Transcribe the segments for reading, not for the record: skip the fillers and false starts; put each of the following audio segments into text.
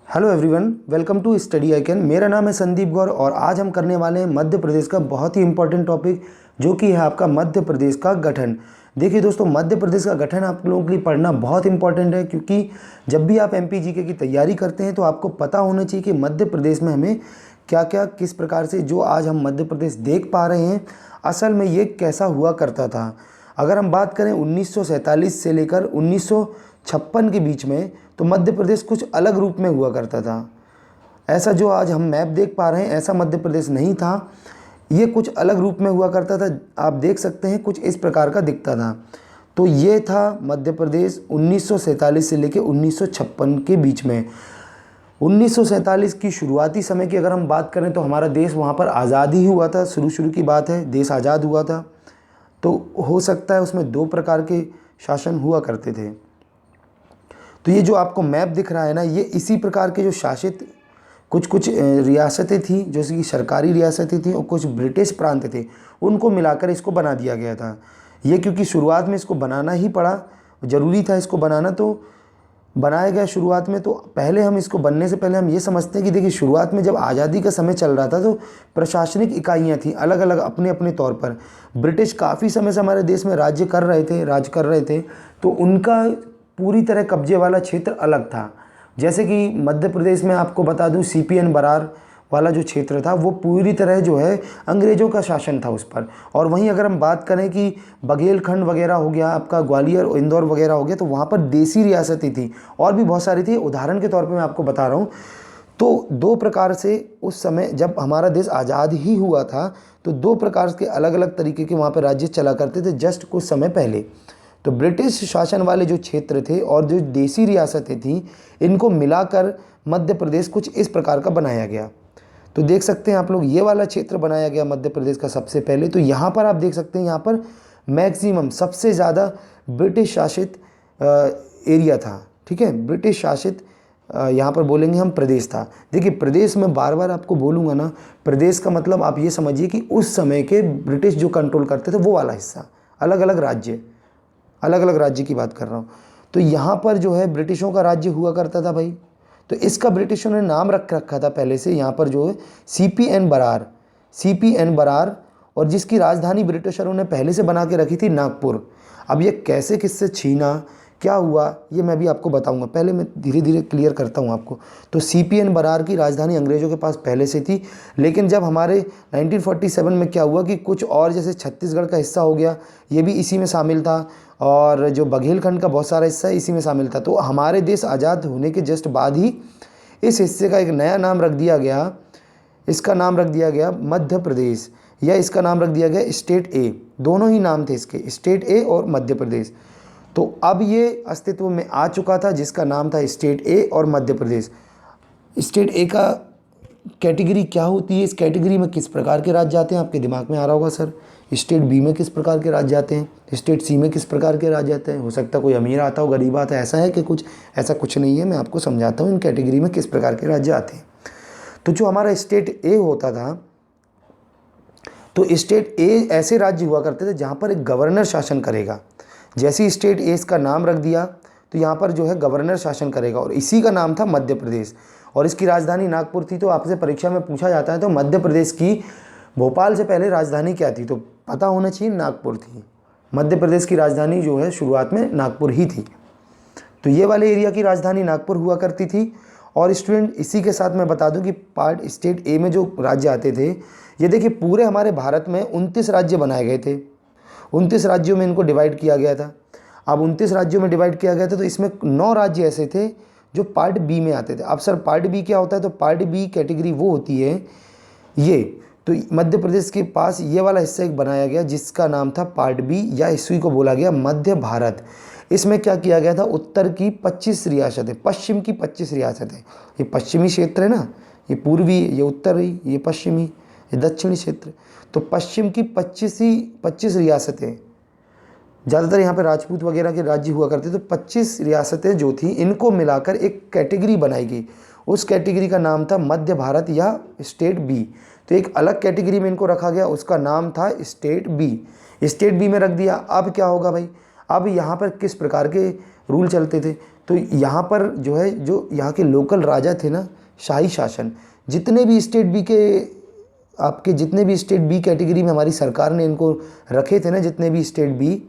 Hello everyone, welcome to study icon. मेरा नाम है संदीप गौर और आज हम करने वाले हैं मध्य प्रदेश का बहुत ही इंपॉर्टेंट टॉपिक, जो कि है आपका मध्य प्रदेश का गठन। देखिए दोस्तों, मध्य प्रदेश का गठन आप लोगों के लिए पढ़ना बहुत इंपॉर्टेंट है, क्योंकि जब भी आप एमपीजीके की तैयारी करते हैं तो आपको पता होना चाहिए कि मध्य प्रदेश में हमें क्या क्या किस प्रकार से जो आज हम मध्य प्रदेश देख पा रहे हैं, असल में ये कैसा हुआ करता था। अगर हम बात करें 1947 से लेकर 1956 के बीच में, तो मध्य प्रदेश कुछ अलग रूप में हुआ करता था। ऐसा जो आज हम मैप देख पा रहे हैं, ऐसा मध्य प्रदेश नहीं था। ये कुछ अलग रूप में हुआ करता था। आप देख सकते हैं कुछ इस प्रकार का दिखता था। तो ये था मध्य प्रदेश 1947 से लेकर 1956 के बीच में। 1947 की शुरुआती समय की अगर हम बात करें तो हमारा देश वहाँ पर आज़ाद ही हुआ था। शुरू की बात है, देश आज़ाद हुआ था। तो हो सकता है उसमें दो प्रकार के शासन हुआ करते थे। तो ये जो आपको मैप दिख रहा है ना, ये इसी प्रकार के जो शासित कुछ रियासतें थी, जैसे कि सरकारी रियासतें थी और कुछ ब्रिटिश प्रांत थे, उनको मिलाकर इसको बना दिया गया था। ये क्योंकि शुरुआत में इसको बनाना ही पड़ा, ज़रूरी था इसको बनाना, तो बनाया गया शुरुआत में। तो पहले हम इसको बनने से पहले हम ये समझते हैं कि देखिए, शुरुआत में जब आज़ादी का समय चल रहा था तो प्रशासनिक इकाइयाँ थीं अलग अलग अपने अपने तौर पर। ब्रिटिश काफ़ी समय से हमारे देश में राज कर रहे थे, तो उनका पूरी तरह कब्जे वाला क्षेत्र अलग था। जैसे कि मध्य प्रदेश में आपको बता दूं, सीपीएन बरार वाला जो क्षेत्र था वो पूरी तरह जो है अंग्रेज़ों का शासन था उस पर। और वहीं अगर हम बात करें कि बघेलखंड वगैरह हो गया, आपका ग्वालियर और इंदौर वगैरह हो गया, तो वहाँ पर देसी रियासतें थी और भी बहुत सारी थी। उदाहरण के तौर पर मैं आपको बता रहा हूँ। तो दो प्रकार से उस समय जब हमारा देश आज़ाद ही हुआ था, तो दो प्रकार के अलग अलग तरीके के वहाँ पर राज्य चला करते थे जस्ट कुछ समय पहले। तो ब्रिटिश शासन वाले जो क्षेत्र थे और जो देसी रियासतें थीं, इनको मिलाकर मध्य प्रदेश कुछ इस प्रकार का बनाया गया। तो देख सकते हैं आप लोग, ये वाला क्षेत्र बनाया गया मध्य प्रदेश का सबसे पहले। तो यहाँ पर आप देख सकते हैं, यहाँ पर मैक्सिमम सबसे ज़्यादा ब्रिटिश शासित एरिया था। ठीक है, ब्रिटिश शासित यहाँ पर बोलेंगे हम प्रदेश था। देखिए, प्रदेश में बार बार आपको बोलूँगा ना, प्रदेश का मतलब आप ये समझिए कि उस समय के ब्रिटिश जो कंट्रोल करते थे वो वाला हिस्सा, अलग अलग राज्य की बात कर रहा हूँ। तो यहाँ पर जो है ब्रिटिशों का राज्य हुआ करता था भाई। तो इसका ब्रिटिशों ने नाम रखा था पहले से, यहाँ पर जो है सीपीएन बरार, और जिसकी राजधानी ब्रिटिशरों ने पहले से बना के रखी थी नागपुर। अब ये कैसे किससे छीना, क्या हुआ, ये मैं भी आपको बताऊंगा। पहले मैं धीरे धीरे क्लियर करता हूँ आपको। तो सीपीएन बरार की राजधानी अंग्रेज़ों के पास पहले से थी, लेकिन जब हमारे 1947 में क्या हुआ कि कुछ और, जैसे छत्तीसगढ़ का हिस्सा हो गया, ये भी इसी में शामिल था, और जो बघेलखंड का बहुत सारा हिस्सा है इसी में शामिल था। तो हमारे देश आज़ाद होने के जस्ट बाद ही इस हिस्से का एक नया नाम रख दिया गया। इसका नाम रख दिया गया मध्य प्रदेश, या इसका नाम रख दिया गया स्टेट ए। दोनों ही नाम थे इसके, स्टेट ए और मध्य प्रदेश। तो अब ये अस्तित्व में आ चुका था, जिसका नाम था स्टेट ए और मध्य प्रदेश। स्टेट ए का कैटेगरी क्या होती है, इस कैटेगरी में किस प्रकार के राज्य आते हैं, आपके दिमाग में आ रहा होगा सर। स्टेट बी में किस प्रकार के राज्य आते हैं, स्टेट सी में किस प्रकार के राज्य आते हैं। हो सकता है कोई अमीर आता हो, गरीब आता है, ऐसा है कि कुछ, ऐसा कुछ नहीं है। मैं आपको समझाता हूँ इन कैटेगरी में किस प्रकार के राज्य आते हैं। तो जो हमारा स्टेट ए होता था, तो स्टेट ए ऐसे राज्य हुआ करते थे जहाँ पर एक गवर्नर शासन करेगा। जैसे ही स्टेट ए इसका नाम रख दिया, तो यहाँ पर जो है गवर्नर शासन करेगा, और इसी का नाम था मध्य प्रदेश। और इसकी राजधानी नागपुर थी। तो आपसे परीक्षा में पूछा जाता है तो मध्य प्रदेश की भोपाल से पहले राजधानी क्या थी, तो पता होना चाहिए नागपुर थी। मध्य प्रदेश की राजधानी जो है शुरुआत में नागपुर ही थी। तो ये वाले एरिया की राजधानी नागपुर हुआ करती थी। और स्टूडेंट, इसी के साथ मैं बता दूं कि पार्ट स्टेट ए में जो राज्य आते थे, ये देखिए पूरे हमारे भारत में 29 राज्य बनाए गए थे। 29 राज्यों में इनको डिवाइड किया गया था। अब 29 राज्यों में डिवाइड किया गया था, तो इसमें 9 राज्य ऐसे थे जो पार्ट बी में आते थे। अब सर पार्ट बी क्या होता है, तो पार्ट बी कैटेगरी वो होती है ये। तो मध्य प्रदेश के पास ये वाला हिस्सा एक बनाया गया जिसका नाम था पार्ट बी, या इसी को बोला गया मध्य भारत। इसमें क्या किया गया था, उत्तर की 25 रियासतें, पश्चिम की 25 रियासतें। ये पश्चिमी क्षेत्र है ना, ये पूर्वी, ये उत्तरी, ये पश्चिमी, ये दक्षिणी क्षेत्र। तो पश्चिम की 25 रियासतें, ज़्यादातर यहाँ पे राजपूत वगैरह के राज्य हुआ करते। तो 25 रियासतें जो थी, इनको मिलाकर एक कैटेगरी बनाई गई। उस कैटेगरी का नाम था मध्य भारत या स्टेट बी। तो एक अलग कैटेगरी में इनको रखा गया, उसका नाम था स्टेट बी। स्टेट बी में रख दिया। अब क्या होगा भाई, अब यहाँ पर किस प्रकार के रूल चलते थे, तो यहाँ पर जो है, जो यहाँ के लोकल राजा थे ना, शाही शासन, जितने भी स्टेट बी के आपके जितने भी स्टेट बी कैटेगरी में हमारी सरकार ने इनको रखे थे ना, जितने भी स्टेट बी,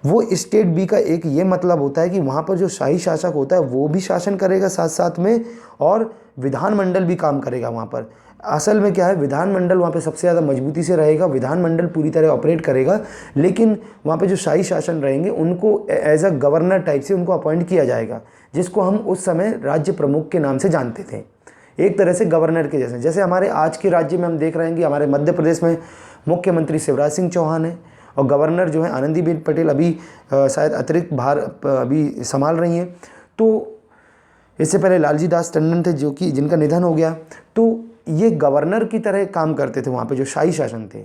वो स्टेट बी का एक ये मतलब होता है कि वहाँ पर जो शाही शासक होता है वो भी शासन करेगा साथ साथ में, और विधानमंडल भी काम करेगा वहाँ पर। असल में क्या है, विधानमंडल वहाँ पे सबसे ज़्यादा मजबूती से रहेगा, विधानमंडल पूरी तरह ऑपरेट करेगा, लेकिन वहाँ पे जो शाही शासन रहेंगे उनको एज अ गवर्नर टाइप से उनको अपॉइंट किया जाएगा, जिसको हम उस समय राज्य प्रमुख के नाम से जानते थे, एक तरह से गवर्नर के जैसे। जैसे हमारे आज के राज्य में हम देख रहे हैं कि हमारे मध्य प्रदेश में मुख्यमंत्री शिवराज सिंह चौहान है, और गवर्नर जो है आनंदीबेन पटेल अभी शायद अतिरिक्त भार अभी संभाल रही हैं। तो इससे पहले लालजी दास टंडन थे, जो कि जिनका निधन हो गया। तो ये गवर्नर की तरह काम करते थे वहाँ पे, जो शाही शासन थे,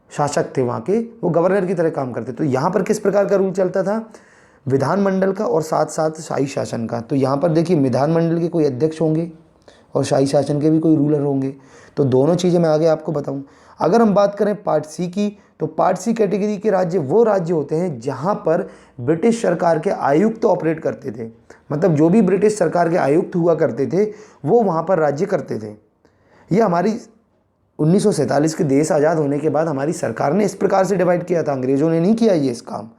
शासक थे वहाँ के, वो गवर्नर की तरह काम करते। तो यहाँ पर किस प्रकार का रूल चलता था, विधानमंडल का और साथ साथ शाही शासन का। तो यहाँ पर देखिए, विधानमंडल के कोई अध्यक्ष होंगे और शाही शासन के भी कोई रूलर होंगे। तो दोनों चीज़ें मैं आगे आपको बताऊँ। अगर हम बात करें पार्ट सी की, तो पार्ट सी कैटेगरी के राज्य वो राज्य होते हैं जहाँ पर ब्रिटिश सरकार के आयुक्त ऑपरेट करते थे। मतलब जो भी ब्रिटिश सरकार के आयुक्त हुआ करते थे वो वहाँ पर राज्य करते थे। ये हमारी 1947 के देश आज़ाद होने के बाद हमारी सरकार ने इस प्रकार से डिवाइड किया था, अंग्रेज़ों ने नहीं किया ये इस काम।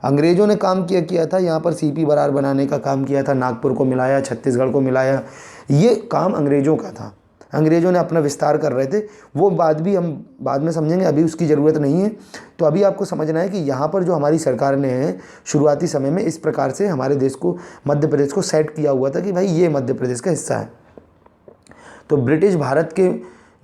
अंग्रेज़ों ने काम किया था यहाँ पर सीपी बरार बनाने का काम किया था, नागपुर को मिलाया, छत्तीसगढ़ को मिलाया, ये काम अंग्रेज़ों का था। अंग्रेज़ों ने अपना विस्तार कर रहे थे, वो बात भी हम बाद में समझेंगे, अभी उसकी ज़रूरत नहीं है। तो अभी आपको समझना है कि यहाँ पर जो हमारी सरकार ने है शुरुआती समय में इस प्रकार से हमारे देश को, मध्य प्रदेश को सेट किया हुआ था कि भाई ये मध्य प्रदेश का हिस्सा है। तो ब्रिटिश भारत के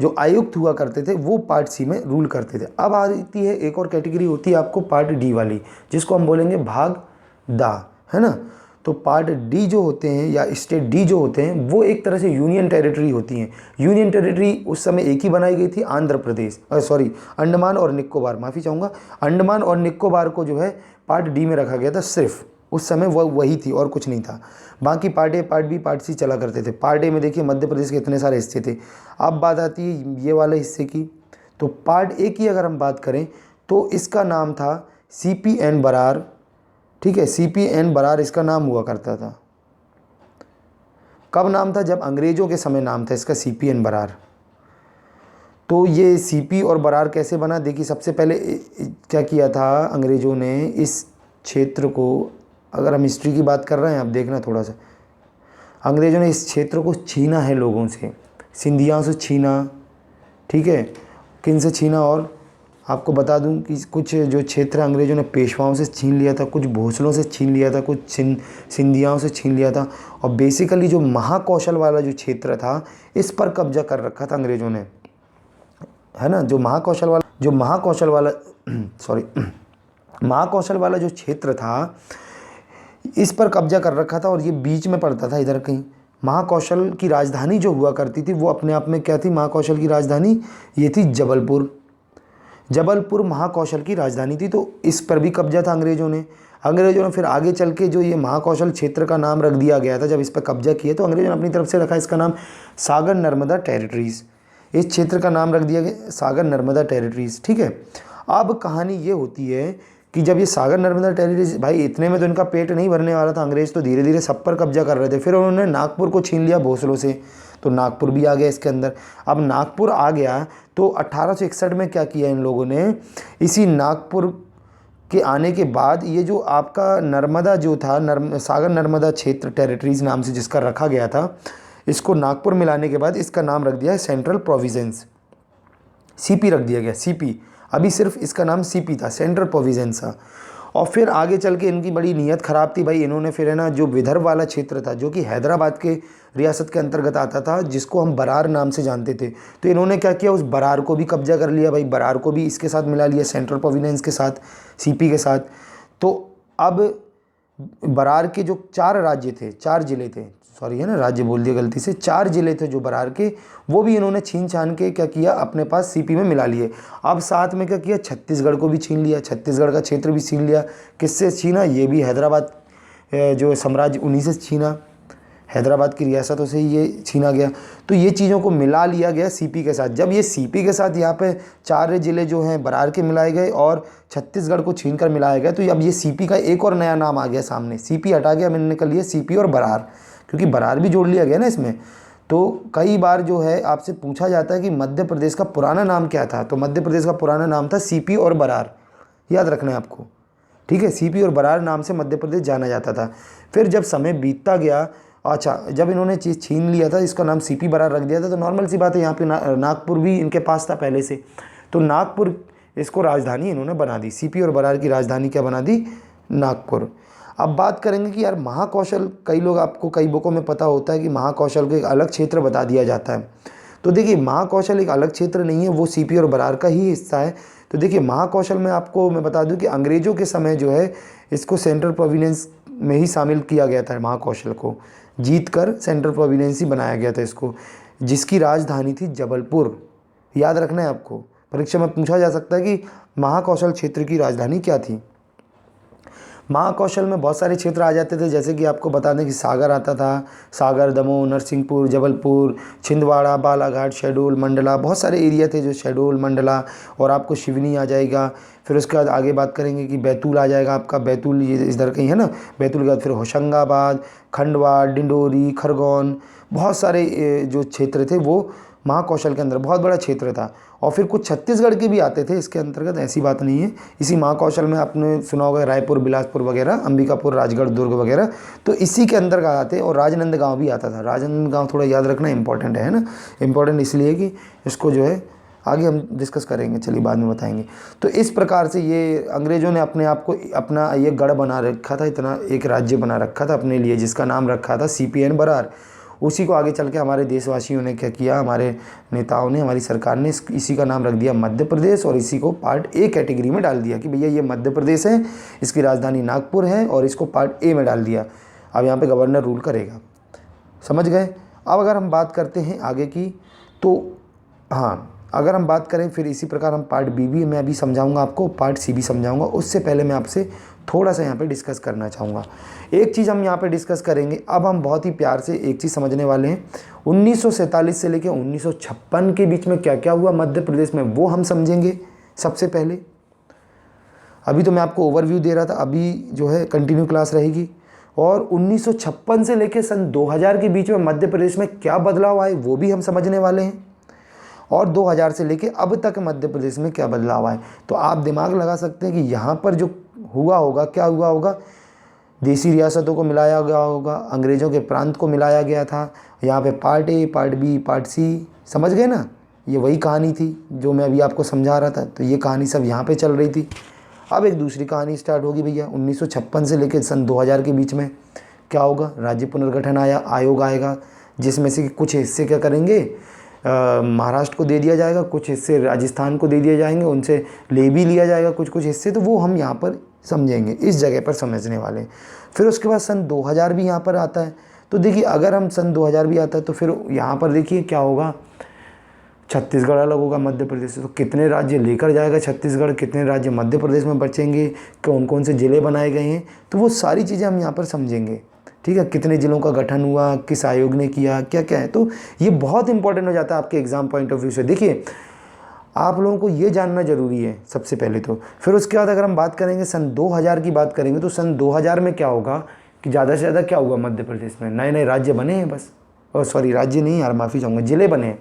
जो आयुक्त हुआ करते थे वो पार्ट सी में रूल करते थे। अब आती है एक और कैटेगरी होती है आपको पार्ट डी वाली, जिसको हम बोलेंगे भाग दा, है ना। तो पार्ट डी जो होते हैं या स्टेट डी जो होते हैं वो एक तरह से यूनियन टेरिटरी होती हैं। यूनियन टेरिटरी उस समय एक ही बनाई गई थी, आंध्र प्रदेश, अंडमान और निकोबार, माफ़ी चाहूँगा, अंडमान और निकोबार को जो है पार्ट डी में रखा गया था। सिर्फ उस समय वही थी और कुछ नहीं था। बाकी part A, part B, part C चला करते थे। पार्ट ए में देखिए मध्य प्रदेश के इतने सारे हिस्से थे। अब बात आती है ये वाले हिस्से की। तो पार्ट ए की अगर हम बात करें तो इसका नाम था CP-N बरार, ठीक है, CP-N बरार इसका नाम हुआ करता था। कब नाम था, जब अंग्रेज़ों के समय नाम था इसका CP-N बरार। तो ये CP और बरार कैसे बना, देखिए सबसे पहले क्या किया था अंग्रेज़ों ने, इस क्षेत्र को, अगर हम हिस्ट्री की बात कर रहे हैं आप देखना थोड़ा सा, अंग्रेज़ों ने इस क्षेत्र को छीना है लोगों से, सिंधियाओं से छीना, ठीक है, किन से छीना, और आपको बता दूं कि कुछ जो क्षेत्र अंग्रेज़ों ने पेशवाओं से छीन लिया था, कुछ भोसलों से छीन लिया था, कुछ सिंधियाओं से छीन लिया था, और बेसिकली जो महाकौशल वाला जो क्षेत्र था इस पर कब्जा कर रखा था अंग्रेज़ों ने, है ना। जो महाकौशल वाला जो क्षेत्र था इस पर कब्जा कर रखा था, और ये बीच में पड़ता था इधर कहीं। महाकौशल की राजधानी जो हुआ करती थी वो अपने आप में क्या थी, महाकौशल की राजधानी ये थी जबलपुर। जबलपुर महाकौशल की राजधानी थी। तो इस पर भी कब्जा था अंग्रेज़ों ने फिर आगे चल के जो ये महाकौशल क्षेत्र का नाम रख दिया गया था, जब इस पर कब्जा किया तो अंग्रेज़ों ने अपनी तरफ से रखा इसका नाम सागर नर्मदा टेरिटरीज़। इस क्षेत्र का नाम रख दिया गया सागर नर्मदा टेरिटरीज़, ठीक है। अब कहानी ये होती है कि जब ये सागर नर्मदा टेरिटरीज, भाई इतने में तो इनका पेट नहीं भरने वाला था, अंग्रेज़ तो धीरे धीरे सब पर कब्जा कर रहे थे। फिर उन्होंने नागपुर को छीन लिया भोसलों से, तो नागपुर भी आ गया इसके अंदर। अब नागपुर आ गया तो 1861 में क्या किया इन लोगों ने, इसी नागपुर के आने के बाद ये जो आपका नर्मदा जो था, सागर नर्मदा क्षेत्र टेरिटरीज नाम से जिसका रखा गया था, इसको नागपुर मिलाने के बाद इसका नाम रख दिया है सेंट्रल प्रोविजेंस, CP रख दिया गया, CP। अभी सिर्फ इसका नाम CP था, सेंट्रल प्रोविजेंस था। और फिर आगे चल के इनकी बड़ी नीयत ख़राब थी भाई, इन्होंने फिर है ना जो विदर्भ वाला क्षेत्र था जो कि हैदराबाद के रियासत के अंतर्गत आता था, जिसको हम बरार नाम से जानते थे, तो इन्होंने क्या किया, उस बरार को भी कब्जा कर लिया भाई, बरार को भी इसके साथ मिला लिया, सेंट्रल प्रोविडेंस के साथ, CP के साथ। तो अब बरार के जो 4 राज्य थे, 4 ज़िले थे, सॉरी है ना, राज्य बोल दिया गलती से, 4 ज़िले थे जो बरार के, वो भी इन्होंने छीन छान के क्या किया, अपने पास CP में मिला लिए। अब साथ में क्या किया, छत्तीसगढ़ को भी छीन लिया, छत्तीसगढ़ का क्षेत्र भी छीन लिया। किससे छीना, ये भी हैदराबाद जो साम्राज्य उन्हीं से छीना, हैदराबाद की रियासतों से ये छीना गया। तो ये चीज़ों को मिला लिया गया सीपी के साथ। जब ये सीपी के साथ यहाँ पे 4 ज़िले जो हैं बरार के मिलाए गए और छत्तीसगढ़ को छीन कर मिलाया गया, तो अब ये सीपी का एक और नया नाम आ गया सामने। सीपी हटा गया, मैंने निकल लिया सीपी और बरार, क्योंकि बरार भी जोड़ लिया गया ना इसमें। तो कई बार जो है आपसे पूछा जाता है कि मध्य प्रदेश का पुराना नाम क्या था, तो मध्य प्रदेश का पुराना नाम था सीपी और बरार, याद रखना है आपको, ठीक है। सीपी और बरार नाम से मध्य प्रदेश जाना जाता था। फिर जब समय बीतता गया, अच्छा जब इन्होंने चीज़ छीन लिया था, इसका नाम सीपी बरार रख दिया था, तो नॉर्मल सी बात है, यहाँ पे नागपुर भी इनके पास था पहले से, तो नागपुर इसको राजधानी इन्होंने बना दी। सीपी और बरार की राजधानी क्या बना दी, नागपुर। अब बात करेंगे कि यार महाकौशल, कई लोग, आपको कई बुकों में पता होता है कि महाकौशल को एक अलग क्षेत्र बता दिया जाता है। तो देखिए महाकौशल एक अलग क्षेत्र नहीं है, वो सीपी और बरार का ही हिस्सा है। तो देखिए महाकौशल में आपको मैं बता दूं कि अंग्रेज़ों के समय जो है इसको सेंट्रल प्रोविडेंस में ही शामिल किया गया था। महाकौशल को जीत कर सेंट्रल प्रोविडेंस ही बनाया गया था इसको, जिसकी राजधानी थी जबलपुर। याद रखना है आपको, परीक्षा में पूछा जा सकता है कि महाकौशल क्षेत्र की राजधानी क्या थी। महाकौशल में बहुत सारे क्षेत्र आ जाते थे, जैसे कि आपको बता दें कि सागर आता था, सागर, दमोह, नरसिंहपुर, जबलपुर, छिंदवाड़ा, बालाघाट, शहडोल, मंडला, बहुत सारे एरिया थे जो शहडोल, मंडला, और आपको शिवनी आ जाएगा। फिर उसके बाद आगे बात करेंगे कि बैतूल आ जाएगा आपका, बैतूल ये इधर कहीं है ना, बैतूल के बाद फिर होशंगाबाद, खंडवा, डिंडोरी, खरगोन, बहुत सारे जो क्षेत्र थे वो महाकौशल के अंदर, बहुत बड़ा क्षेत्र था। और फिर कुछ छत्तीसगढ़ के भी आते थे इसके अंतर्गत, ऐसी बात नहीं है। इसी महाकौशल में आपने सुना होगा रायपुर, बिलासपुर वगैरह, अंबिकापुर, राजगढ़, दुर्ग वगैरह, तो इसी के अंदर आते। और राजनांदगांव भी आता था। राजनांदगांव थोड़ा याद रखना इंपॉर्टेंट है ना, इंपॉर्टेंट इसलिए कि इसको जो है आगे हम डिस्कस करेंगे, चलिए बाद में बताएंगे। तो इस प्रकार से ये अंग्रेज़ों ने अपने आप को अपना ये गढ़ बना रखा था, इतना एक राज्य बना रखा था अपने लिए, जिसका नाम रखा था सीपी एंड बरार। उसी को आगे चल के हमारे देशवासियों ने क्या किया, हमारे नेताओं ने, हमारी सरकार ने इसी का नाम रख दिया मध्य प्रदेश, और इसी को पार्ट ए कैटेगरी में डाल दिया कि भैया ये मध्य प्रदेश है, इसकी राजधानी नागपुर है, और इसको पार्ट ए में डाल दिया। अब यहाँ पे गवर्नर रूल करेगा, समझ गए। अब अगर हम बात करते हैं आगे की, तो हाँ, अगर हम बात करें फिर इसी प्रकार हम पार्ट बी भी मैं अभी समझाऊंगा आपको, पार्ट सी भी समझाऊंगा। उससे पहले मैं आपसे थोड़ा सा यहाँ पे डिस्कस करना चाहूँगा। एक चीज़ हम यहाँ पे डिस्कस करेंगे, अब हम बहुत ही प्यार से एक चीज़ समझने वाले हैं। 1947 से लेकर 1956 के बीच में क्या क्या हुआ मध्य प्रदेश में, वो हम समझेंगे सबसे पहले। अभी तो मैं आपको ओवरव्यू दे रहा था, अभी जो है कंटिन्यू क्लास रहेगी। और 1956 से लेकर सन 2000 के बीच में मध्य प्रदेश में क्या बदलाव आए वो भी हम समझने वाले हैं। और 2000 से लेके अब तक मध्य प्रदेश में क्या बदलाव आए, तो आप दिमाग लगा सकते हैं कि यहाँ पर जो हुआ होगा, क्या हुआ होगा, देसी रियासतों को मिलाया गया होगा, अंग्रेज़ों के प्रांत को मिलाया गया था। यहाँ पे part A, part B, part C, समझ गए ना, ये वही कहानी थी जो मैं अभी आपको समझा रहा था। तो ये कहानी सब यहाँ पे चल रही थी। अब एक दूसरी कहानी स्टार्ट होगी भैया। 1956 से लेकर सन 2000 के बीच में क्या होगा, राज्य पुनर्गठन आयोग आएगा, जिसमें से कुछ हिस्से क्या करेंगे, महाराष्ट्र को दे दिया जाएगा, कुछ हिस्से राजस्थान को दे दिए जाएंगे, उनसे ले भी लिया जाएगा कुछ कुछ हिस्से, तो वो हम यहाँ पर समझेंगे, इस जगह पर समझने वाले हैं। फिर उसके बाद सन 2000 भी यहाँ पर आता है। तो देखिए अगर हम सन 2000 भी आता है तो फिर यहाँ पर देखिए क्या होगा, छत्तीसगढ़ अलग होगा मध्य प्रदेश से। तो कितने राज्य लेकर जाएगा छत्तीसगढ़, कितने राज्य मध्य प्रदेश में बचेंगे, कौन कौन से ज़िले बनाए गए हैं, तो वो सारी चीज़ें हम यहाँ पर समझेंगे, ठीक है। कितने ज़िलों का गठन हुआ, किस आयोग ने किया, क्या क्या है, तो ये बहुत इंपॉर्टेंट हो जाता है आपके एग्ज़ाम पॉइंट ऑफ व्यू से। देखिए आप लोगों को ये जानना ज़रूरी है सबसे पहले तो। फिर उसके बाद अगर हम बात करेंगे सन 2000 की बात करेंगे, तो सन 2000 में क्या होगा कि ज़्यादा से ज़्यादा क्या हुआ मध्य प्रदेश में, नए नए राज्य बने हैं बस, और सॉरी राज्य नहीं यार, माफ़ी चाहूँगा, ज़िले बने हैं।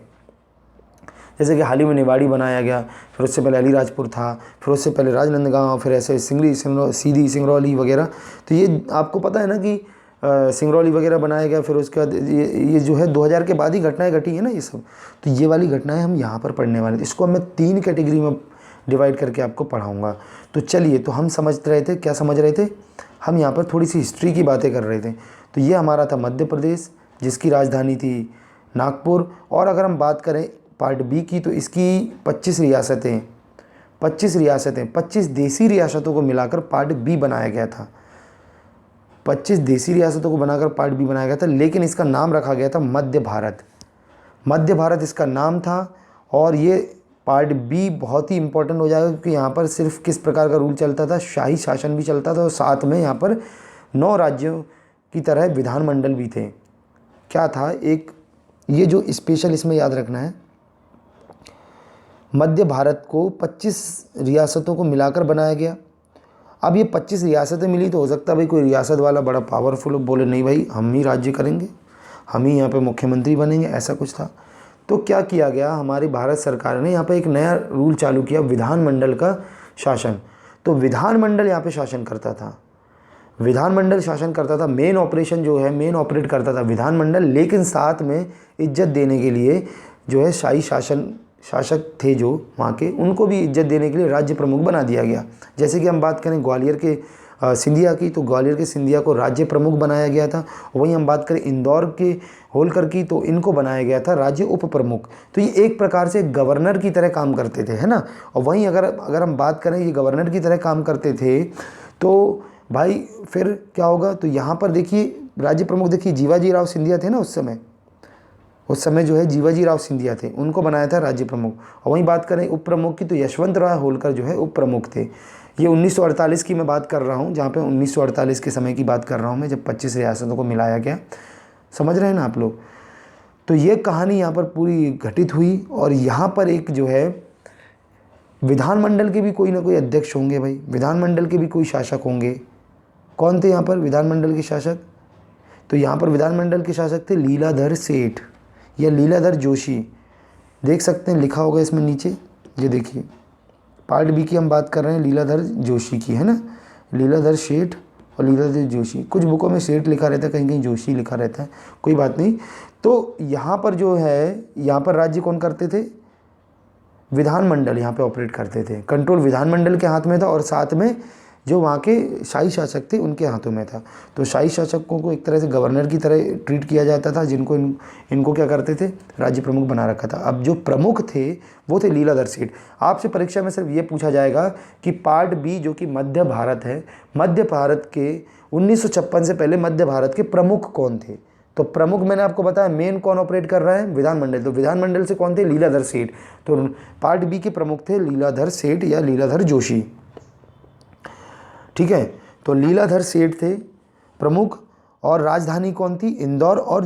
जैसे कि हाल ही में निवाड़ी बनाया गया, फिर उससे पहले अलीराजपुर था, फिर उससे पहले राजनांदगांव, फिर ऐसे सीधी, सिंगरौली वगैरह। तो ये आपको पता है ना कि सिंगरौली वगैरह बनाया गया। फिर उसके बाद ये जो है 2000 के बाद ही घटनाएं घटी है ना ये सब। तो ये वाली घटनाएं हम यहाँ पर पढ़ने वाले थे। इसको मैं 3 कैटेगरी में डिवाइड करके आपको पढ़ाऊँगा। तो चलिए, तो हम समझ रहे थे, क्या समझ रहे थे हम, यहाँ पर थोड़ी सी हिस्ट्री की बातें कर रहे थे। तो ये हमारा था मध्य प्रदेश, जिसकी राजधानी थी नागपुर। और अगर हम बात करें पार्ट बी की, तो इसकी 25 रियासतें, 25 देसी रियासतों को मिलाकर पार्ट बी बनाया गया था। 25 देसी रियासतों को बनाकर पार्ट बी बनाया गया था, लेकिन इसका नाम रखा गया था मध्य भारत। मध्य भारत इसका नाम था। और ये पार्ट बी बहुत ही इंपॉर्टेंट हो जाएगा, क्योंकि यहाँ पर सिर्फ किस प्रकार का रूल चलता था, शाही शासन भी चलता था, और साथ में यहाँ पर 9 राज्यों की तरह विधानमंडल भी थे। क्या था, एक ये जो स्पेशल इसमें याद रखना है, मध्य भारत को 25 रियासतों को मिलाकर बनाया गया। अब ये 25 रियासतें मिली तो हो सकता है भाई कोई रियासत वाला बड़ा पावरफुल बोले नहीं भाई हम ही राज्य करेंगे, हम ही यहाँ पे मुख्यमंत्री बनेंगे, ऐसा कुछ था। तो क्या किया गया, हमारी भारत सरकार ने यहाँ पे एक नया रूल चालू किया, विधानमंडल का शासन। तो विधानमंडल यहाँ पे शासन करता था, विधानमंडल शासन करता था, मेन ऑपरेशन जो है मेन ऑपरेट करता था विधानमंडल, लेकिन साथ में इज्जत देने के लिए जो है शाही शासक थे जो वहाँ के, उनको भी इज्जत देने के लिए राज्य प्रमुख बना दिया गया। जैसे कि हम बात करें ग्वालियर के सिंधिया की, तो ग्वालियर के सिंधिया को राज्य प्रमुख बनाया गया था। वहीं हम बात करें इंदौर के होलकर की, तो इनको बनाया गया था राज्य उप प्रमुख। तो ये एक प्रकार से गवर्नर की तरह काम करते थे, है ना। और वहीं अगर हम बात करें ये गवर्नर की तरह काम करते थे तो भाई फिर क्या होगा, तो यहाँ पर देखिए राज्य प्रमुख देखिए जीवाजी राव सिंधिया थे ना उस समय जो है जीवाजी राव सिंधिया थे, उनको बनाया था राज्य प्रमुख। और वहीं बात करें उप प्रमुख की, तो यशवंत राव होलकर जो है उप प्रमुख थे। ये 1948 की मैं बात कर रहा हूँ, जहाँ पे 1948 के समय की बात कर रहा हूँ मैं, जब 25 रियासतों को मिलाया गया। समझ रहे हैं ना आप लोग। तो ये कहानी यहाँ पर पूरी घटित हुई। और यहाँ पर एक जो है विधानमंडल के भी कोई ना कोई अध्यक्ष होंगे भाई, विधानमंडल के भी कोई शासक होंगे। कौन थे यहाँ पर विधानमंडल के शासक, तो यहाँ पर विधानमंडल के शासक थे लीलाधर सेठ या लीलाधर जोशी। देख सकते हैं लिखा होगा इसमें नीचे, ये देखिए पार्ट बी की हम बात कर रहे हैं लीलाधर जोशी की, है ना। लीलाधर सेठ और लीलाधर जोशी, कुछ बुकों में सेठ लिखा रहता है, कहीं कहीं जोशी लिखा रहता है, कोई बात नहीं। तो यहाँ पर जो है, यहाँ पर राज्य कौन करते थे, विधानमंडल यहाँ पे ऑपरेट करते थे। कंट्रोल विधानमंडल के हाथ में था और साथ में जो वहाँ के शाही शासक थे उनके हाथों में था। तो शाही शासकों को एक तरह से गवर्नर की तरह ट्रीट किया जाता था, जिनको इनको क्या करते थे, राज्य प्रमुख बना रखा था। अब जो प्रमुख थे वो थे लीलाधर सेठ। आपसे परीक्षा में सिर्फ ये पूछा जाएगा कि पार्ट बी जो कि मध्य भारत है, मध्य भारत के 1956 से पहले मध्य भारत के प्रमुख कौन थे। तो प्रमुख मैंने आपको बताया मेन कौन ऑपरेट कर रहा है, विधानमंडल। तो विधानमंडल से कौन थे, लीलाधर सेठ। तो पार्ट बी के प्रमुख थे लीलाधर सेठ या लीलाधर जोशी, ठीक है। तो लीलाधर सेठ थे प्रमुख। और राजधानी कौन थी, इंदौर और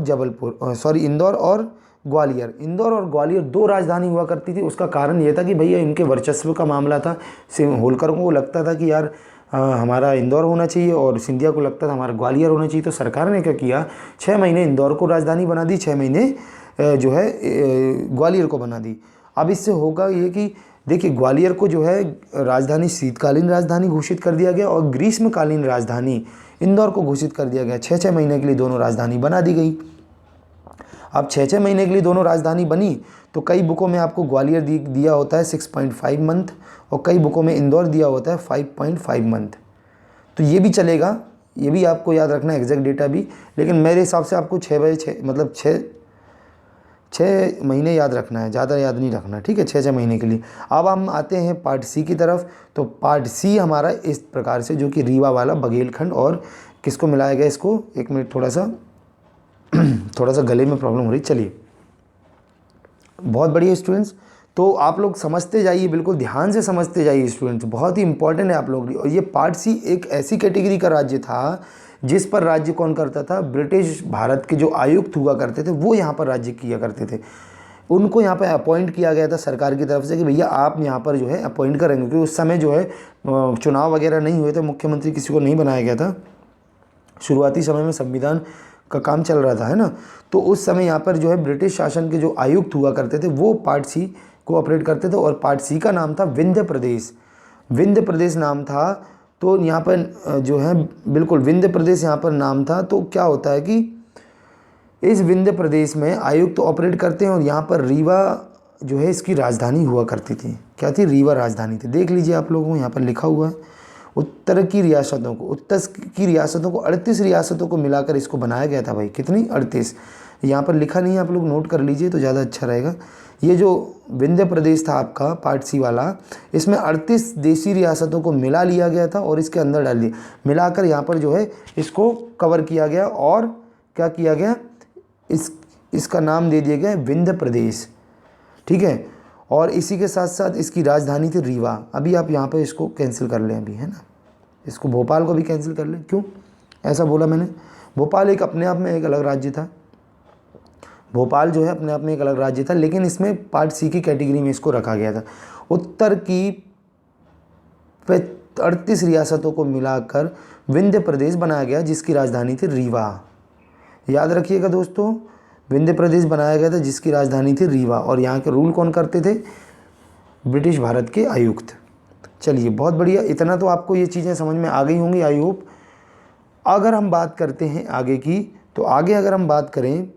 इंदौर और ग्वालियर। इंदौर और ग्वालियर दो राजधानी हुआ करती थी। उसका कारण यह था कि भैया इनके वर्चस्व का मामला था। होलकर को लगता था कि यार हमारा इंदौर होना चाहिए, और सिंधिया को लगता था हमारा ग्वालियर होना चाहिए। तो सरकार ने क्या किया, 6 महीने इंदौर को राजधानी बना दी, 6 महीने जो है ग्वालियर को बना दी। अब इससे होगा ये कि देखिए ग्वालियर को जो है राजधानी शीतकालीन राजधानी घोषित कर दिया गया और ग्रीष्मकालीन राजधानी इंदौर को घोषित कर दिया गया। 6-6 महीने के लिए दोनों राजधानी बना दी गई। अब 6-6 महीने के लिए दोनों राजधानी बनी, तो कई बुकों में आपको ग्वालियर दिया होता है 6.5 मंथ और कई बुकों में इंदौर दिया होता है 5.5 मंथ। तो ये भी चलेगा, ये भी आपको याद रखना है एग्जैक्ट डेटा भी, लेकिन मेरे हिसाब से आपको 6 मतलब 6 महीने याद रखना है, ज़्यादा याद नहीं रखना, ठीक है, 6 महीने के लिए। अब हम आते हैं पार्ट सी की तरफ। तो पार्ट सी हमारा इस प्रकार से, जो कि रीवा वाला बघेलखंड और किसको मिलाया गया, इसको एक मिनट थोड़ा सा गले में प्रॉब्लम हो रही, चलिए। बहुत बढ़िया स्टूडेंट्स, तो आप लोग समझते जाइए, बिल्कुल ध्यान से समझते जाइए स्टूडेंट्स, बहुत ही इंपॉर्टेंट है आप लोग। और ये पार्ट सी एक ऐसी कैटेगरी का राज्य था जिस पर राज्य कौन करता था, ब्रिटिश भारत के जो आयुक्त हुआ करते थे वो यहाँ पर राज्य किया करते थे। उनको यहाँ पर अपॉइंट किया गया था सरकार की तरफ से कि भैया आप यहाँ पर जो है अपॉइंट करेंगे, क्योंकि उस समय जो है चुनाव वगैरह नहीं हुए थे, मुख्यमंत्री किसी को नहीं बनाया गया था। शुरुआती समय में संविधान का काम चल रहा था, है ना। तो उस समय यहाँ पर जो है ब्रिटिश शासन के जो आयुक्त हुआ करते थे वो पार्ट सी को ऑपरेट करते थे, और पार्ट सी का नाम था विंध्य प्रदेश। विंध्य प्रदेश नाम था। तो यहाँ पर जो है बिल्कुल विंध्य प्रदेश यहाँ पर नाम था। तो क्या होता है कि इस विंध्य प्रदेश में आयुक्त ऑपरेट करते हैं, और यहाँ पर रीवा जो है इसकी राजधानी हुआ करती थी। क्या थी, रीवा राजधानी थी। देख लीजिए आप लोगों को यहाँ पर लिखा हुआ है, उत्तर की रियासतों को 38 रियासतों को मिलाकर इसको बनाया गया था भाई। कितनी, 38। यहाँ पर लिखा नहीं है, आप लोग नोट कर लीजिए तो ज़्यादा अच्छा रहेगा। ये जो विंध्य प्रदेश था आपका पार्ट सी वाला, इसमें 38 देशी रियासतों को मिला लिया गया था और इसके अंदर डाल दिया, मिलाकर यहाँ पर जो है इसको कवर किया गया। और क्या किया गया, इसका नाम दे दिया गया विंध्य प्रदेश, ठीक है। और इसी के साथ साथ इसकी राजधानी थी रीवा। अभी आप यहाँ पर इसको कैंसिल कर लें अभी, है ना, इसको भोपाल को भी कैंसिल कर लें। क्यों ऐसा बोला मैंने, भोपाल एक अपने आप में एक अलग राज्य था, भोपाल जो है अपने आप में एक अलग राज्य था, लेकिन इसमें पार्ट सी की कैटेगरी में इसको रखा गया था। उत्तर की 38 रियासतों को मिलाकर विंध्य प्रदेश बनाया गया, जिसकी राजधानी थी रीवा। याद रखिएगा दोस्तों, विंध्य प्रदेश बनाया गया था जिसकी राजधानी थी रीवा, और यहाँ के रूल कौन करते थे? ब्रिटिश भारत के आयुक्त। चलिए बहुत बढ़िया, इतना तो आपको ये चीज़ें समझ में आ गई होंगी आई होप। अगर हम बात करते हैं आगे की, तो आगे अगर हम बात करें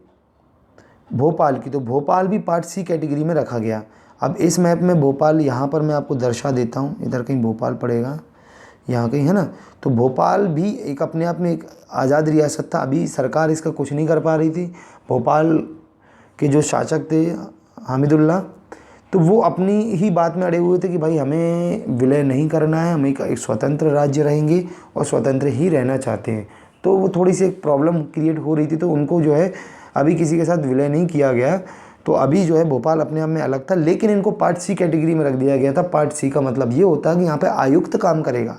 भोपाल की, तो भोपाल भी पार्ट सी कैटेगरी में रखा गया। अब इस मैप में भोपाल यहाँ पर मैं आपको दर्शा देता हूँ, इधर कहीं भोपाल पड़ेगा, यहाँ कहीं है ना। तो भोपाल भी एक अपने आप में एक आज़ाद रियासत था। अभी सरकार इसका कुछ नहीं कर पा रही थी। भोपाल के जो शासक थे हामिदुल्ला, तो वो अपनी ही बात में अड़े हुए थे कि भाई हमें विलय नहीं करना है, हम एक स्वतंत्र राज्य रहेंगे और स्वतंत्र ही रहना चाहते हैं। तो वो थोड़ी सी एक प्रॉब्लम क्रिएट हो रही थी, तो उनको जो है अभी किसी के साथ विलय नहीं किया गया। तो अभी जो है भोपाल अपने आप में अलग था, लेकिन इनको पार्ट सी कैटेगरी में रख दिया गया था। पार्ट सी का मतलब ये होता है कि यहाँ पे आयुक्त काम करेगा।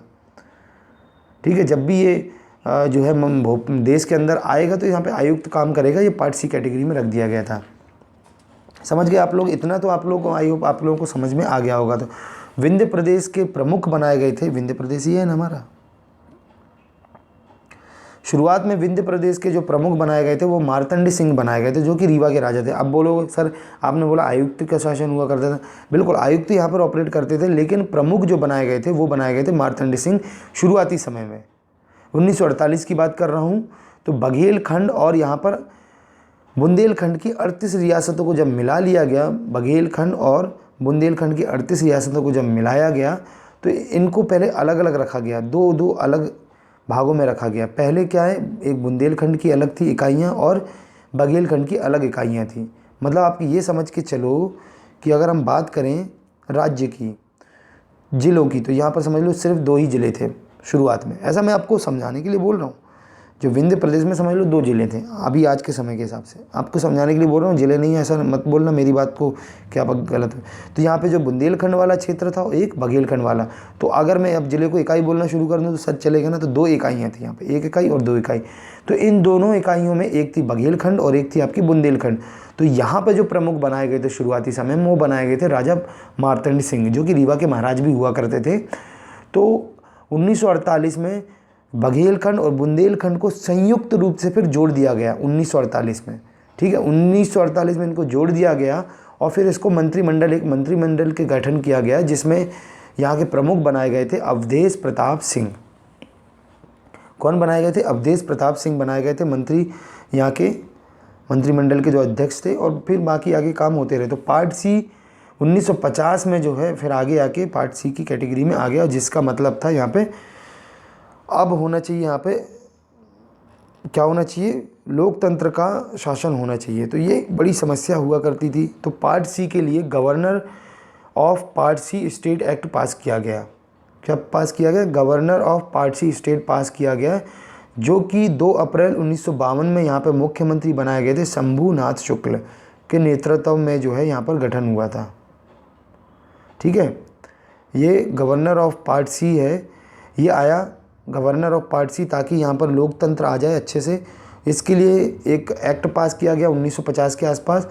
ठीक है, जब भी ये जो है देश के अंदर आएगा तो यहाँ पे आयुक्त काम करेगा। ये पार्ट सी कैटेगरी में रख दिया गया था। समझ गए आप लोग? इतना तो आप लोगों को आई होप आप लोगों को समझ में आ गया होगा। तो विंध्य प्रदेश के प्रमुख बनाए गए थे, विंध्य प्रदेश ही है ना हमारा। शुरुआत में विंध्य प्रदेश के जो प्रमुख बनाए गए थे वो मार्तंड सिंह बनाए गए थे, जो कि रीवा के राजा थे। अब बोलोगे सर आपने बोला आयुक्त का शासन हुआ करता था। बिल्कुल, आयुक्त यहाँ पर ऑपरेट करते थे, लेकिन प्रमुख जो बनाए गए थे वो बनाए गए थे मार्तंड सिंह शुरुआती समय में। 1948 की बात कर रहा हूँ। तो बघेलखंड और यहाँ पर बुंदेलखंड की 38 रियासतों को जब मिला लिया गया, बघेलखंड और बुंदेलखंड की 38 रियासतों को जब मिलाया गया, तो इनको पहले अलग अलग रखा गया, दो दो अलग भागों में रखा गया। पहले क्या है, एक बुंदेलखंड की अलग थी इकाइयाँ और बघेलखंड की अलग इकाइयाँ थी। मतलब आप ये समझ के चलो कि अगर हम बात करें राज्य की, ज़िलों की, तो यहाँ पर समझ लो सिर्फ 2 ही ज़िले थे शुरुआत में। ऐसा मैं आपको समझाने के लिए बोल रहा हूँ। जो विंध्य प्रदेश में समझ लो 2 ज़िले थे अभी आज के समय के हिसाब से, आपको समझाने के लिए बोल रहा हूँ। ज़िले नहीं है ऐसा मत बोलना, मेरी बात को क्या गलत है। तो यहाँ पे जो बुंदेलखंड वाला क्षेत्र था, एक बघेलखंड वाला। तो अगर मैं अब ज़िले को इकाई बोलना शुरू कर दूँ तो सच चलेगा ना। तो 2 इकाइयाँ थी यहाँ पे, 1 इकाई और 2 इकाई। तो इन दोनों इकाइयों में एक थी बघेलखंड और एक थी आपकी बुंदेलखंड। तो यहाँ पर जो प्रमुख बनाए गए थे शुरुआती समय में, वो बनाए गए थे राजा मार्तंड सिंह, जो कि रीवा के महाराज भी हुआ करते थे। तो 1948 में बघेलखंड और बुंदेलखंड को संयुक्त रूप से फिर जोड़ दिया गया 1948 में। ठीक है, 1948 में इनको जोड़ दिया गया और फिर इसको एक मंत्रिमंडल के गठन किया गया, जिसमें यहाँ के प्रमुख बनाए गए थे अवधेश प्रताप सिंह। कौन बनाए गए थे? अवधेश प्रताप सिंह बनाए गए थे मंत्री, यहाँ के मंत्रिमंडल के जो अध्यक्ष थे, और फिर बाकी आगे काम होते रहे। तो पार्ट सी 1950 में जो है फिर आगे आके पार्ट सी की कैटेगरी में आ गया, जिसका मतलब था यहाँ पे अब होना चाहिए, यहाँ पे क्या होना चाहिए, लोकतंत्र का शासन होना चाहिए। तो ये बड़ी समस्या हुआ करती थी। तो पार्ट सी के लिए governor of part C state act pass किया गया। क्या पास किया गया? Governor of part C state pass किया गया, जो कि 2 अप्रैल 1952 में यहाँ पे मुख्यमंत्री बनाए गए थे शंभूनाथ शुक्ल के नेतृत्व में जो है यहाँ पर गठन हुआ था। ठीक है, ये गवर्नर ऑफ पार्ट सी है, ये आया गवर्नर ऑफ पार्ट सी, ताकि यहाँ पर लोकतंत्र आ जाए अच्छे से। इसके लिए एक एक्ट पास किया गया 1950 के आसपास।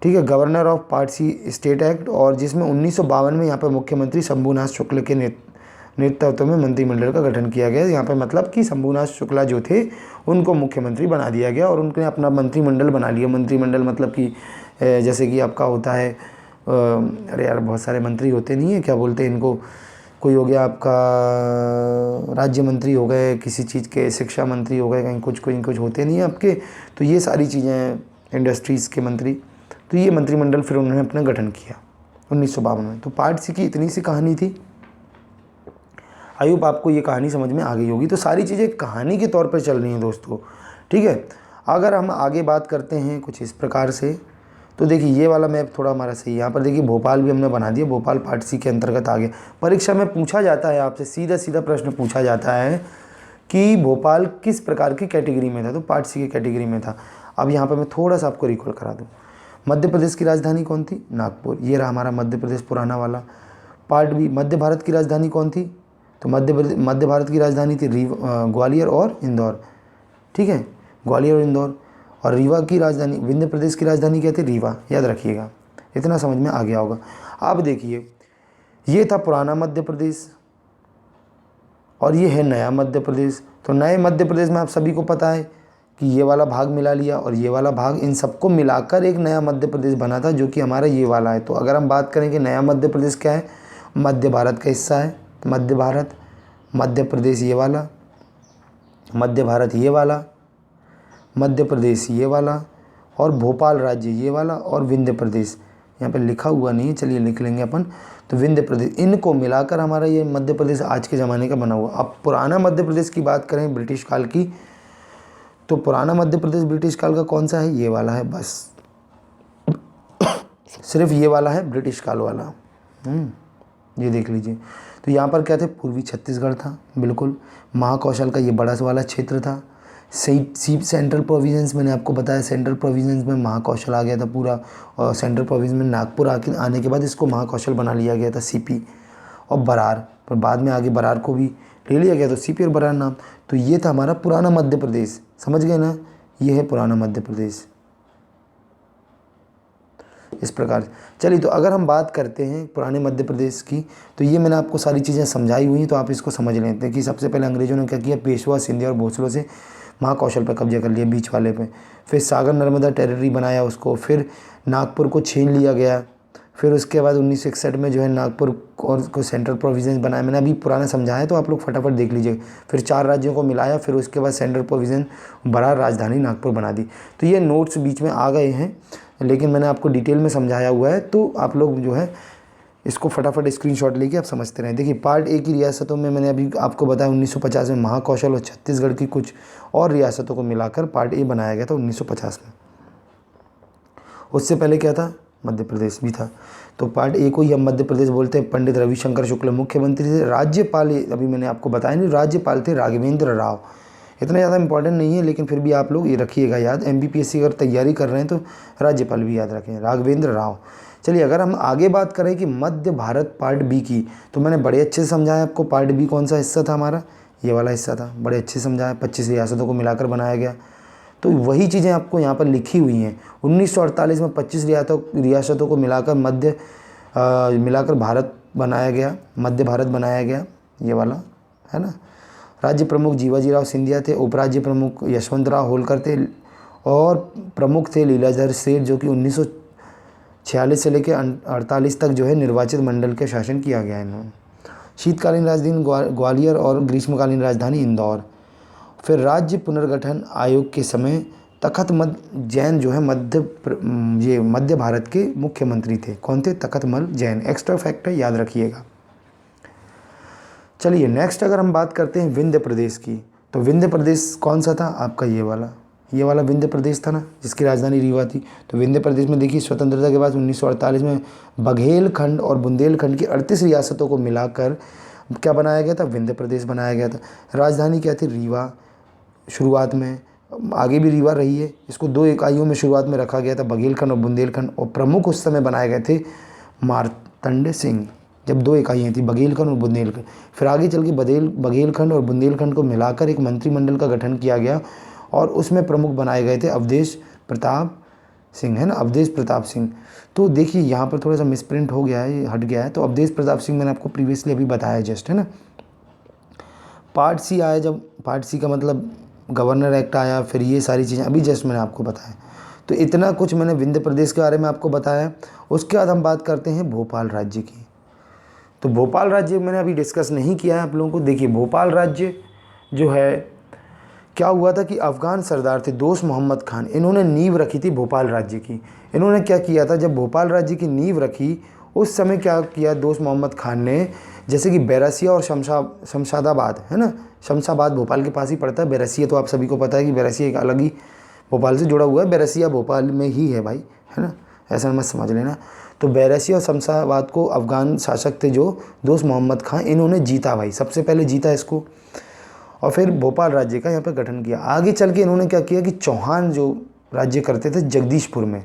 ठीक है, governor of part C state act, और जिसमें 1952 में यहाँ पर मुख्यमंत्री शंभूनाथ शुक्ल के नेतृत्व में मंत्रिमंडल का गठन किया गया। यहाँ पर मतलब कि शंभूनाथ शुक्ला जो थे उनको मुख्यमंत्री बना दिया गया और उनने अपना मंत्रिमंडल बना लिया। मंत्रिमंडल मतलब कि जैसे कि आपका होता है, अरे यार बहुत सारे मंत्री होते नहीं है, क्या बोलते हैं इनको, कोई हो गया आपका राज्य मंत्री हो गए किसी चीज़ के, शिक्षा मंत्री हो गए, कहीं कुछ होते नहीं है आपके। तो ये सारी चीज़ें, इंडस्ट्रीज़ के मंत्री, तो ये मंत्रिमंडल फिर उन्होंने अपना गठन किया 1952 में। तो पार्ट सी की इतनी सी कहानी थी। आई होप आपको ये कहानी समझ में आ गई होगी। तो सारी चीज़ें कहानी के तौर पर चल रही हैं दोस्तों। ठीक है, अगर हम आगे बात करते हैं कुछ इस प्रकार से, तो देखिए ये वाला मैप थोड़ा हमारा सही है। यहाँ पर देखिए भोपाल भी हमने बना दिया, भोपाल पार्ट सी के अंतर्गत आ गया। परीक्षा में पूछा जाता है आपसे, सीधा सीधा प्रश्न पूछा जाता है कि भोपाल किस प्रकार की कैटेगरी में था, तो पार्ट सी की कैटेगरी में था। अब यहाँ पर मैं थोड़ा सा आपको रिकॉल करा दूँ। मध्य प्रदेश की राजधानी कौन थी? नागपुर। ये रहा हमारा मध्य प्रदेश पुराना वाला। पार्ट बी, मध्य भारत की राजधानी कौन थी? तो मध्य भारत की राजधानी थी ग्वालियर और इंदौर। ठीक है, ग्वालियर और इंदौर। और रीवा की राजधानी, विंध्य प्रदेश की राजधानी क्या थी? रीवा, याद रखिएगा, इतना समझ में आ गया होगा। अब देखिए, ये था पुराना मध्य प्रदेश और ये है नया मध्य प्रदेश। तो नए मध्य प्रदेश में आप सभी को पता है कि ये वाला भाग मिला लिया और ये वाला भाग, इन सबको मिलाकर एक नया मध्य प्रदेश बना था, जो कि हमारा ये वाला है। तो अगर हम बात करें कि नया मध्य प्रदेश क्या है, मध्य भारत का हिस्सा है, मध्य भारत, मध्य प्रदेश ये वाला, मध्य भारत ये वाला, मध्य प्रदेश ये वाला, और भोपाल राज्य ये वाला, और विंध्य प्रदेश, यहाँ पे लिखा हुआ नहीं है, चलिए लिख लेंगे अपन, तो विंध्य प्रदेश, इनको मिलाकर हमारा ये मध्य प्रदेश आज के ज़माने का बना हुआ। अब पुराना मध्य प्रदेश की बात करें ब्रिटिश काल की, तो पुराना मध्य प्रदेश ब्रिटिश काल का कौन सा है? ये वाला है, बस सिर्फ ये वाला है ब्रिटिश काल वाला। ये देख लीजिए। तो यहाँ पर क्या थे? पूर्वी छत्तीसगढ़ था, बिल्कुल। महाकौशल का ये बड़ा वाला क्षेत्र था। सेंट्रल प्रोविजंस, मैंने आपको बताया सेंट्रल प्रोविजंस में महाकौशल आ गया था पूरा, और सेंट्रल प्रोविजन में नागपुर आने के बाद इसको महाकौशल बना लिया गया था, सीपी और बरार, पर बाद में आगे बरार को भी ले लिया गया, तो सीपी और बरार नाम। तो ये था हमारा पुराना मध्य प्रदेश, समझ गए ना? ये है पुराना मध्य प्रदेश, इस प्रकार से। चलिए, तो अगर हम बात करते हैं पुराने मध्य प्रदेश की, तो ये मैंने आपको सारी चीज़ें समझाई हुई हैं, तो आप इसको समझ लेते हैं कि सबसे पहले अंग्रेजों ने क्या किया? पेशवा, सिंधिया और भोसलों से महाकौशल पर कब्जा कर लिया, बीच वाले पे। फिर सागर नर्मदा टेरिटरी बनाया उसको, फिर नागपुर को छीन लिया गया। फिर उसके बाद 1961 में जो है नागपुर और को सेंट्रल प्रोविजन बनाया। मैंने अभी पुराना समझाया, तो आप लोग फटाफट देख लीजिए। फिर 4 राज्यों को मिलाया, फिर उसके बाद सेंट्रल प्रोविजन बरार, राजधानी नागपुर बना दी। तो ये नोट्स बीच में आ गए हैं, लेकिन मैंने आपको डिटेल में समझाया हुआ है, तो आप लोग जो है इसको फटाफट स्क्रीनशॉट लेके आप समझते रहें। देखिए, पार्ट ए की रियासतों में मैंने अभी आपको बताया 1950 में महाकौशल और छत्तीसगढ़ की कुछ और रियासतों को मिलाकर पार्ट ए बनाया गया था 1950 में। उससे पहले क्या था? मध्य प्रदेश भी था। तो पार्ट ए को ही हम मध्य प्रदेश बोलते हैं। पंडित रविशंकर शुक्ल मुख्यमंत्री थे। राज्यपाल, अभी मैंने आपको बताया नहीं, राज्यपाल थे राघवेंद्र राव। इतना ज़्यादा इंपॉर्टेंट नहीं है, लेकिन फिर भी आप लोग ये रखिएगा याद। MPPSC अगर तैयारी कर रहे हैं तो राज्यपाल भी याद रखें, राघवेंद्र राव। चलिए, अगर हम आगे बात करें कि मध्य भारत पार्ट बी की, तो मैंने बड़े अच्छे से समझाया आपको। पार्ट बी कौन सा हिस्सा था? हमारा ये वाला हिस्सा था, बड़े अच्छे से समझाया। 25 रियासतों को मिलाकर बनाया गया। तो वही चीज़ें आपको यहाँ पर लिखी हुई हैं। 1948 में 25 रियासतों को मिलाकर भारत बनाया गया, मध्य भारत बनाया गया, ये वाला है ना। राज्य प्रमुख जीवाजीराव सिंधिया थे, उपराज्य प्रमुख यशवंतराव होलकर थे, और प्रमुख थे लीलाधर सेठ, जो कि 1946 से लेकर 48 तक जो है निर्वाचित मंडल के शासन किया गया इन्होंने। शीतकालीन राजधानी ग्वालियर और ग्रीष्मकालीन राजधानी इंदौर। फिर राज्य पुनर्गठन आयोग के समय तखतमल जैन जो है मध्य भारत के मुख्यमंत्री थे। कौन थे? तखतमल जैन। एक्स्ट्रा फैक्ट है, याद रखिएगा। चलिए, नेक्स्ट अगर हम बात करते हैं विंध्य प्रदेश की, तो विंध्य प्रदेश कौन सा था? आपका ये वाला विंध्य प्रदेश था ना, जिसकी राजधानी रीवा थी। तो विंध्य प्रदेश में देखिए, स्वतंत्रता के बाद 1948 में बघेलखंड और बुंदेलखंड की 38 रियासतों को मिलाकर क्या बनाया गया था? विंध्य प्रदेश बनाया गया था। राजधानी क्या थी? रीवा। शुरुआत में, आगे भी रीवा रही है। इसको 2 इकाइयों में शुरुआत में रखा गया था, बघेलखंड और बुंदेलखंड, और प्रमुख उस समय बनाए गए थे मार्तंड सिंह, जब 2 इकाइयाँ थी, बघेलखंड और बुंदेलखंड। फिर आगे चल के बघेलखंड और बुंदेलखंड को मिलाकर एक मंत्रिमंडल का गठन किया गया, और उसमें प्रमुख बनाए गए थे अवधेश प्रताप सिंह, है ना, अवधेश प्रताप सिंह। तो देखिए, यहाँ पर थोड़ा सा मिसप्रिंट हो गया है, हट गया है। तो अवधेश प्रताप सिंह मैंने आपको प्रीवियसली अभी बताया जस्ट, है ना। पार्ट सी आया, जब पार्ट सी का मतलब गवर्नर एक्ट आया, फिर ये सारी चीज़ें अभी जस्ट मैंने आपको बताया। तो इतना कुछ मैंने विंध्य प्रदेश के बारे में आपको बताया। उसके बाद हम बात करते हैं भोपाल राज्य की। तो भोपाल राज्य मैंने अभी डिस्कस नहीं किया है आप लोगों को। देखिए, भोपाल राज्य जो है, क्या हुआ था कि अफ़गान सरदार थे दोस्त मोहम्मद खान, इन्होंने नींव रखी थी भोपाल राज्य की। इन्होंने क्या किया था, जब भोपाल राज्य की नींव रखी, उस समय क्या किया दोस्त मोहम्मद खान ने, जैसे कि बैरसिया और शमशादाबाद, है ना, शमशाबाद भोपाल के पास ही पड़ता है। बैरसिया तो आप सभी को पता है कि बैरसिया एक अलग ही भोपाल से जुड़ा हुआ है, बैरसिया भोपाल में ही है भाई, है ना, ऐसा मत समझ लेना। तो बैरसिया और शमशाबाद को अफ़गान शासक थे जो दोस्त मोहम्मद खान, इन्होंने जीता भाई, सबसे पहले जीता इसको, और फिर भोपाल राज्य का यहाँ पर गठन किया। आगे चल के इन्होंने क्या किया कि चौहान जो राज्य करते थे जगदीशपुर में,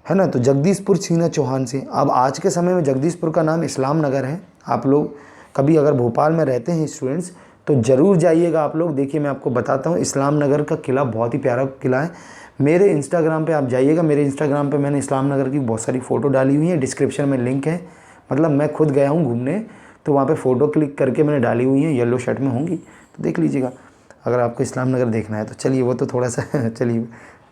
है ना, तो जगदीशपुर छीना चौहान से। अब आज के समय में जगदीशपुर का नाम इस्लाम नगर है। आप लोग कभी अगर भोपाल में रहते हैं स्टूडेंट्स, तो ज़रूर जाइएगा आप लोग। देखिए, मैं आपको बताता हूँ, इस्लाम नगर का किला बहुत ही प्यारा किला है। मेरे इंस्टाग्राम पे आप जाइएगा, मेरे इंस्टाग्राम पे मैंने इस्लाम नगर की बहुत सारी फ़ोटो डाली हुई है, डिस्क्रिप्शन में लिंक है। मतलब मैं खुद गया हूँ घूमने, तो वहाँ पे फ़ोटो क्लिक करके मैंने डाली हुई है, येलो शर्ट में होंगी तो देख लीजिएगा अगर आपको इस्लाम नगर देखना है तो। चलिए वो तो थोड़ा सा चलिए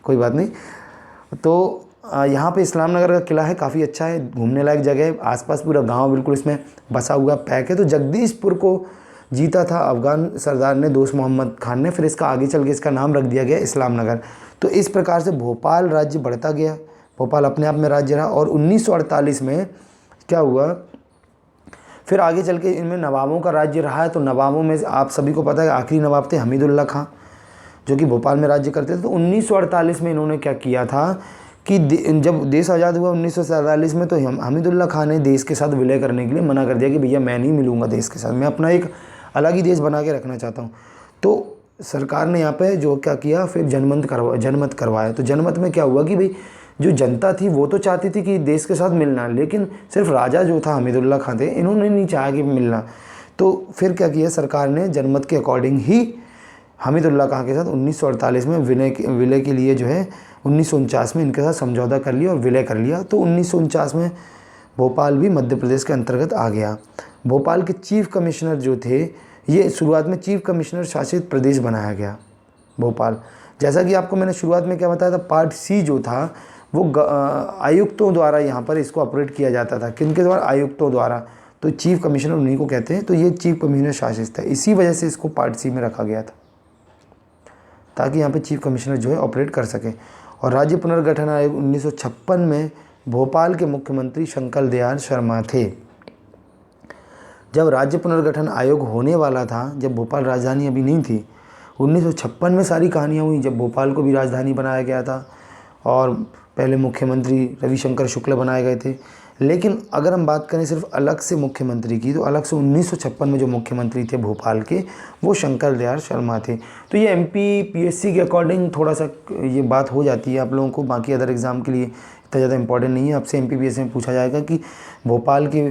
कोई बात नहीं। तो यहाँ पे इस्लाम नगर का किला है, काफ़ी अच्छा है, घूमने लायक जगह है। आसपास पूरा गांव बिल्कुल इसमें बसा हुआ पैक है। तो जगदीशपुर को जीता था अफ़गान सरदार ने, दोस्त मोहम्मद खान ने, फिर इसका आगे चल के इसका नाम रख दिया गया इस्लाम नगर। तो इस प्रकार से भोपाल राज्य बढ़ता गया, भोपाल अपने आप में राज्य रहा। और 1948 में क्या हुआ, फिर आगे चल के इनमें नवाबों का राज्य रहा है। तो नवाबों में आप सभी को पता है आखिरी नवाब थे हमीदुल्ला खां, जो कि भोपाल में राज्य करते थे। तो 1948 में इन्होंने क्या किया था कि जब देश आज़ाद हुआ 1947 में, तो हमीदुल्ला खान ने देश के साथ विलय करने के लिए मना कर दिया कि भैया मैं नहीं मिलूँगा देश के साथ, मैं अपना एक अलग ही देश बना के रखना चाहता हूँ। तो सरकार ने यहाँ पे जो क्या किया, फिर जनमत करवाया। तो जनमत में क्या हुआ कि भाई जो जनता थी वो तो चाहती थी कि देश के साथ मिलना, लेकिन सिर्फ राजा जो था हमीदुल्ला खां थे, इन्होंने नहीं चाहा कि मिलना। तो फिर क्या किया सरकार ने, जनमत के अकॉर्डिंग ही हमीदुल्ला खां के साथ 1948 में विलय के लिए जो है 1949 में इनके साथ समझौता कर लिया और विलय कर लिया। तो 1949 में भोपाल भी मध्य प्रदेश के अंतर्गत आ गया। भोपाल के चीफ कमिश्नर जो थे, ये शुरुआत में चीफ कमिश्नर शासित प्रदेश बनाया गया भोपाल। जैसा कि आपको मैंने शुरुआत में क्या बताया था, पार्ट सी जो था वो आयुक्तों द्वारा यहाँ पर इसको ऑपरेट किया जाता था। किनके द्वारा? आयुक्तों द्वारा। तो चीफ कमिश्नर उन्हीं को कहते हैं। तो ये चीफ कमिश्नर शासित था, इसी वजह से इसको पार्ट सी में रखा गया था, ताकि यहाँ पे चीफ कमिश्नर जो है ऑपरेट कर सके। और राज्य पुनर्गठन आयोग 1956 में भोपाल के मुख्यमंत्री शंकर दयाल शर्मा थे। जब राज्य पुनर्गठन आयोग होने वाला था, जब भोपाल राजधानी अभी नहीं थी, 1956 में सारी कहानियाँ हुई, जब भोपाल को भी राजधानी बनाया गया था और पहले मुख्यमंत्री रविशंकर शुक्ल बनाए गए थे। लेकिन अगर हम बात करें सिर्फ अलग से मुख्यमंत्री की, तो अलग से 1956 में जो मुख्यमंत्री थे भोपाल के, वो शंकर दयाल शर्मा थे। तो ये MPPSC के अकॉर्डिंग थोड़ा सा ये बात हो जाती है आप लोगों को, बाकी अदर एग्ज़ाम के लिए इतना ज़्यादा इंपॉर्टेंट नहीं है। आपसे MPPSC में पूछा जाएगा कि भोपाल के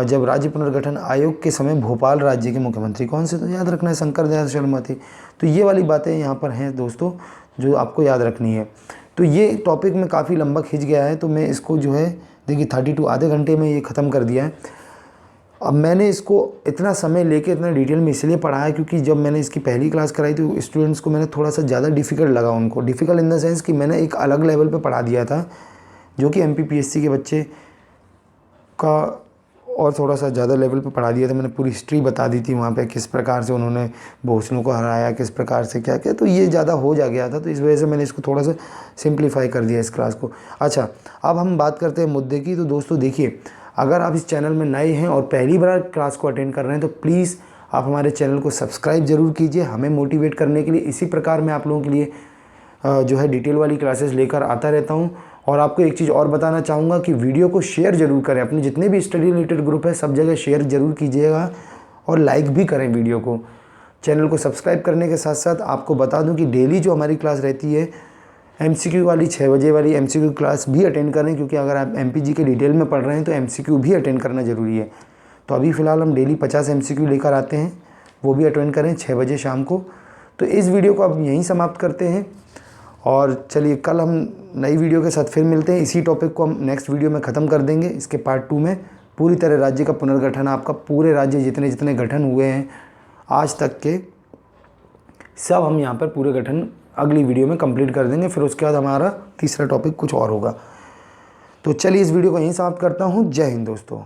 जब राज्य पुनर्गठन आयोग के समय भोपाल राज्य के मुख्यमंत्री कौन से, तो याद रखना है शंकर दयाल शर्मा थे। तो ये वाली बातें यहाँ पर हैं दोस्तों, जो आपको याद रखनी है। तो ये टॉपिक में काफ़ी लंबा खिंच गया है, तो मैं इसको जो है देखिए 32 आधे घंटे में ये ख़त्म कर दिया है। अब मैंने इसको इतना समय लेके इतना डिटेल में इसलिए पढ़ा है क्योंकि जब मैंने इसकी पहली क्लास कराई थी स्टूडेंट्स को मैंने थोड़ा सा ज़्यादा डिफ़िकल्ट लगा उनको, डिफ़िकल्ट इन द सेंस कि मैंने एक अलग लेवल पे पढ़ा दिया था, जो कि MPPSC के बच्चे का और थोड़ा सा ज़्यादा लेवल पे पढ़ा दिया था। मैंने पूरी हिस्ट्री बता दी थी वहाँ पे, किस प्रकार से उन्होंने भोसलों को हराया, किस प्रकार से क्या क्या, तो ये ज़्यादा हो जा गया था। तो इस वजह से मैंने इसको थोड़ा सा सिंप्लीफाई कर दिया इस क्लास को। अच्छा, अब हम बात करते हैं मुद्दे की। तो दोस्तों देखिए, अगर आप इस चैनल में नए हैं और पहली बार क्लास को अटेंड कर रहे हैं, तो प्लीज़ आप हमारे चैनल को सब्सक्राइब ज़रूर कीजिए, हमें मोटिवेट करने के लिए। इसी प्रकार मैं आप लोगों के लिए जो है डिटेल वाली क्लासेस लेकर आता रहता हूँ। और आपको एक चीज़ और बताना चाहूँगा कि वीडियो को शेयर ज़रूर करें, अपने जितने भी स्टडी रिलेटेड ग्रुप है सब जगह शेयर ज़रूर कीजिएगा और लाइक भी करें वीडियो को। चैनल को सब्सक्राइब करने के साथ साथ आपको बता दूं कि डेली जो हमारी क्लास रहती है MCQ वाली 6 बजे वाली MCQ क्लास भी अटेंड करें, क्योंकि अगर आप MPG के डिटेल में पढ़ रहे हैं तो MCQ भी अटेंड करना ज़रूरी है। तो अभी फ़िलहाल हम डेली 50 MCQ लेकर आते हैं, वो भी अटेंड करें 6 बजे शाम को। तो इस वीडियो को अब यहीं समाप्त करते हैं और चलिए कल हम नई वीडियो के साथ फिर मिलते हैं। इसी टॉपिक को हम नेक्स्ट वीडियो में ख़त्म कर देंगे। इसके पार्ट 2 में पूरी तरह राज्य का पुनर्गठन, आपका पूरे राज्य जितने जितने गठन हुए हैं आज तक के, सब हम यहाँ पर पूरे गठन अगली वीडियो में कंप्लीट कर देंगे। फिर उसके बाद हमारा तीसरा टॉपिक कुछ और होगा। तो चलिए इस वीडियो को यहीं समाप्त करता हूँ। जय हिंद दोस्तों।